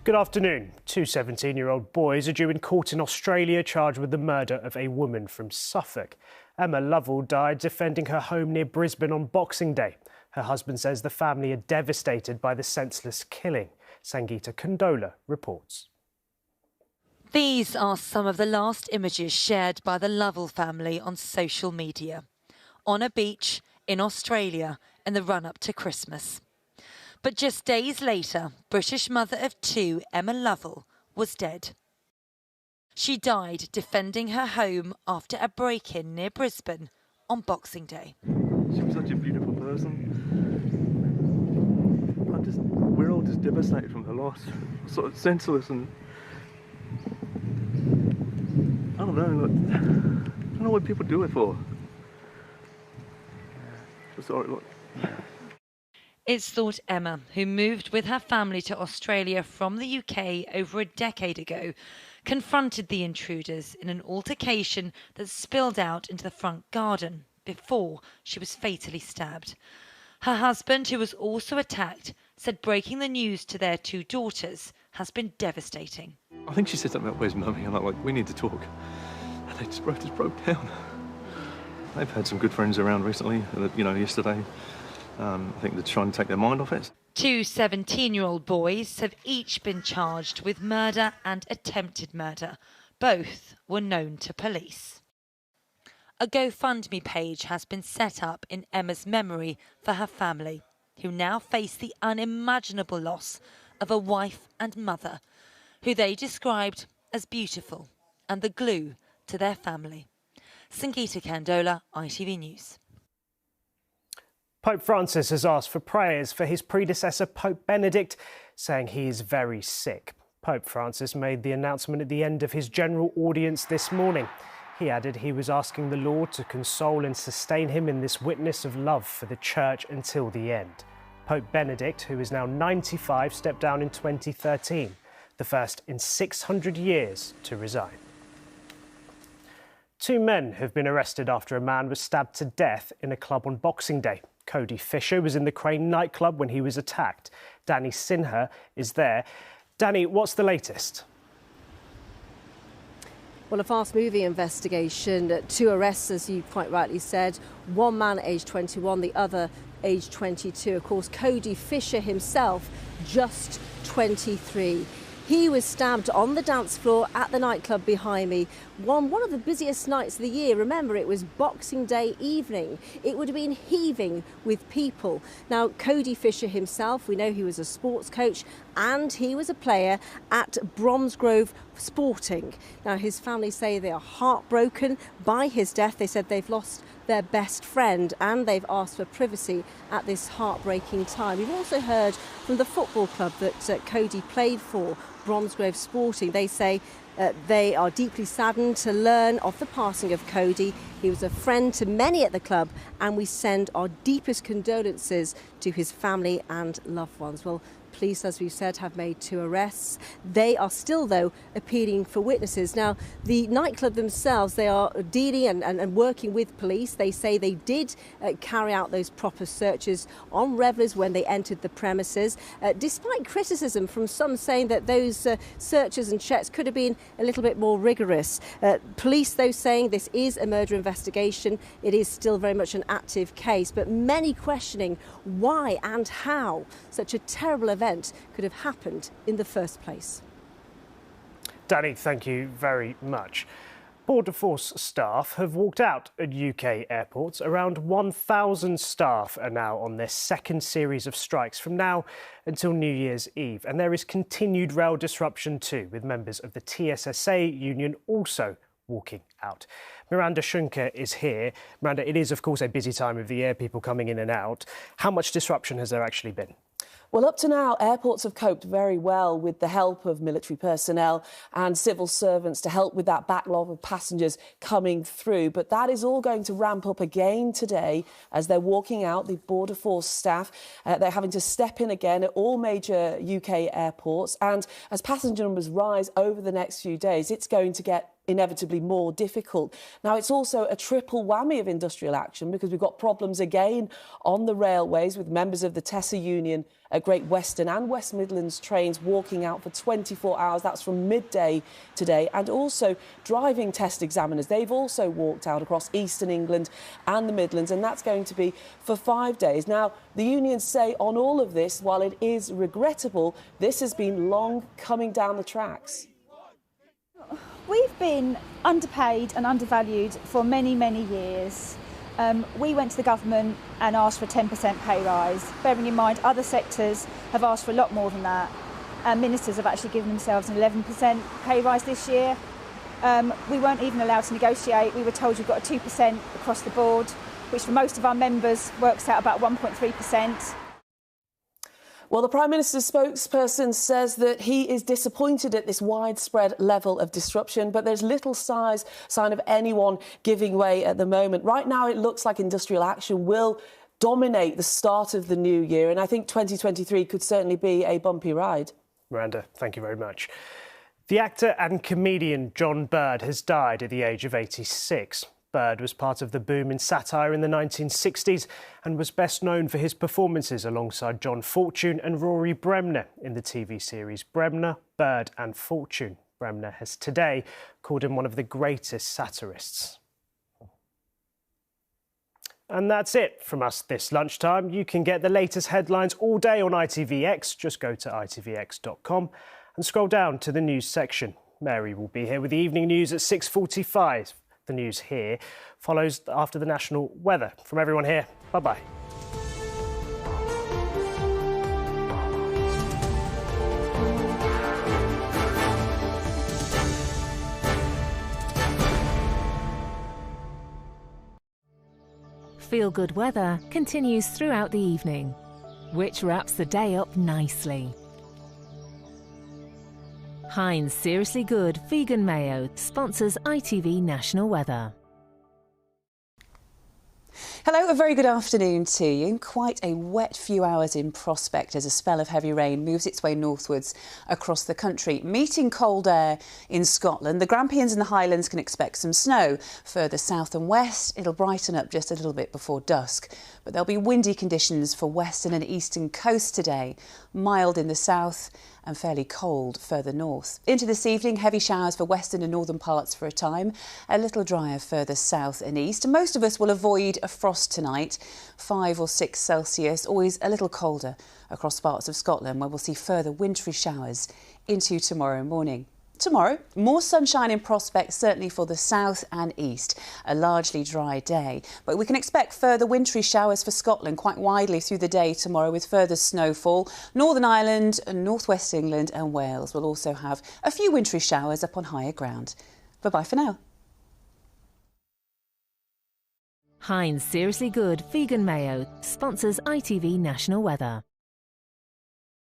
Good afternoon. Two 17-year-old boys are due in court in Australia charged with the murder of a woman from Suffolk. Emma Lovell died defending her home near Brisbane on Boxing Day. Her husband says the family are devastated by the senseless killing. Sangeeta Kandola reports. These are some of the last images shared by the Lovell family on social media. On a beach in Australia in the run-up to Christmas. But just days later, British mother of two, Emma Lovell, was dead. She died defending her home after a break-in near Brisbane on Boxing Day. She was such a beautiful person. We're all just devastated from her loss. Sort of senseless, and I don't know what people do it for. Sorry, look. It's thought Emma, who moved with her family to Australia from the UK over a decade ago, confronted the intruders in an altercation that spilled out into the front garden before she was fatally stabbed. Her husband, who was also attacked, said breaking the news to their two daughters has been devastating. I think she said something about, "Where's Mummy?" And I'm like, "We need to talk." And they just broke down. They've had some good friends around recently, yesterday. I think they're trying to take their mind off it. Two 17-year-old boys have each been charged with murder and attempted murder. Both were known to police. A GoFundMe page has been set up in Emma's memory for her family, who now face the unimaginable loss of a wife and mother, who they described as beautiful and the glue to their family. Sangeeta Kandola, ITV News. Pope Francis has asked for prayers for his predecessor, Pope Benedict, saying he is very sick. Pope Francis made the announcement at the end of his general audience this morning. He added he was asking the Lord to console and sustain him in this witness of love for the Church until the end. Pope Benedict, who is now 95, stepped down in 2013, the first in 600 years to resign. Two men have been arrested after a man was stabbed to death in a club on Boxing Day. Cody Fisher was in the Crane nightclub when he was attacked. Danny Sinha is there. Danny, what's the latest? Well, a fast-moving investigation, two arrests, as you quite rightly said. One man aged 21, the other aged 22. Of course, Cody Fisher himself, just 23. He was stabbed on the dance floor at the nightclub behind me. One of the busiest nights of the year. Remember, it was Boxing Day evening. It would have been heaving with people. Now, Cody Fisher himself, we know he was a sports coach and he was a player at Bromsgrove Sporting. Now, his family say they are heartbroken by his death. They said they've lost their best friend and they've asked for privacy at this heartbreaking time. We've also heard from the football club that Cody played for, Bromsgrove Sporting. They say they are deeply saddened to learn of the passing of Cody. He was a friend to many at the club and we send our deepest condolences to his family and loved ones. Well, police, as we've said, have made two arrests. They are still, though, appealing for witnesses. Now, the nightclub themselves, they are dealing and working with police. They say they did carry out those proper searches on revellers when they entered the premises, despite criticism from some saying that those searches and checks could have been a little bit more rigorous. Police, though, saying this is a murder investigation. It is still very much an active case, but many questioning why and how such a terrible event could have happened in the first place. Danny, thank you very much. Border Force staff have walked out at UK airports. Around 1,000 staff are now on their second series of strikes from now until New Year's Eve. And there is continued rail disruption too, with members of the TSSA union also walking out. Miranda Shunker is here. Miranda, it is, of course, a busy time of the year, people coming in and out. How much disruption has there actually been? Well, up to now, airports have coped very well with the help of military personnel and civil servants to help with that backlog of passengers coming through. But that is all going to ramp up again today as they're walking out, the Border Force staff. They're having to step in again at all major UK airports. And as passenger numbers rise over the next few days, it's going to get inevitably more difficult. Now, it's also a triple whammy of industrial action because we've got problems again on the railways with members of the TESA union at Great Western and West Midlands trains walking out for 24 hours. That's from midday today. And also driving test examiners. They've also walked out across Eastern England and the Midlands, and that's going to be for 5 days. Now, the unions say on all of this, while it is regrettable, this has been long coming down the tracks. We've been underpaid and undervalued for many, many years. We went to the government and asked for a 10% pay rise, bearing in mind other sectors have asked for a lot more than that. Ministers have actually given themselves an 11% pay rise this year. We weren't even allowed to negotiate. We were told you've got a 2% across the board, which for most of our members works out about 1.3%. Well, the Prime Minister's spokesperson says that he is disappointed at this widespread level of disruption, but there's little sign of anyone giving way at the moment. Right now, it looks like industrial action will dominate the start of the new year, and I think 2023 could certainly be a bumpy ride. Miranda, thank you very much. The actor and comedian John Bird has died at the age of 86. Bird was part of the boom in satire in the 1960s and was best known for his performances alongside John Fortune and Rory Bremner in the TV series Bremner, Bird and Fortune. Bremner has today called him one of the greatest satirists. And that's it from us this lunchtime. You can get the latest headlines all day on ITVX. Just go to itvx.com and scroll down to the news section. Mary will be here with the evening news at 6:45. The news here follows after the national weather. From everyone here, bye-bye. Feel-good weather continues throughout the evening, which wraps the day up nicely. Heinz Seriously Good Vegan Mayo sponsors ITV National Weather. Hello, a very good afternoon to you. Quite a wet few hours in prospect as a spell of heavy rain moves its way northwards across the country. Meeting cold air in Scotland, the Grampians and the Highlands can expect some snow. Further south and west, it'll brighten up just a little bit before dusk. But there'll be windy conditions for western and eastern coast today. Mild in the south and fairly cold further north. Into this evening, heavy showers for western and northern parts for a time. A little drier further south and east. Most of us will avoid a frost tonight. 5 or 6 Celsius, always a little colder across parts of Scotland, where we'll see further wintry showers into tomorrow morning. Tomorrow, more sunshine in prospect, certainly for the south and east. A largely dry day, but we can expect further wintry showers for Scotland quite widely through the day tomorrow, with further snowfall. Northern Ireland, northwest England and Wales will also have a few wintry showers up on higher ground. Bye-bye for now. Heinz Seriously Good Vegan Mayo sponsors ITV National Weather.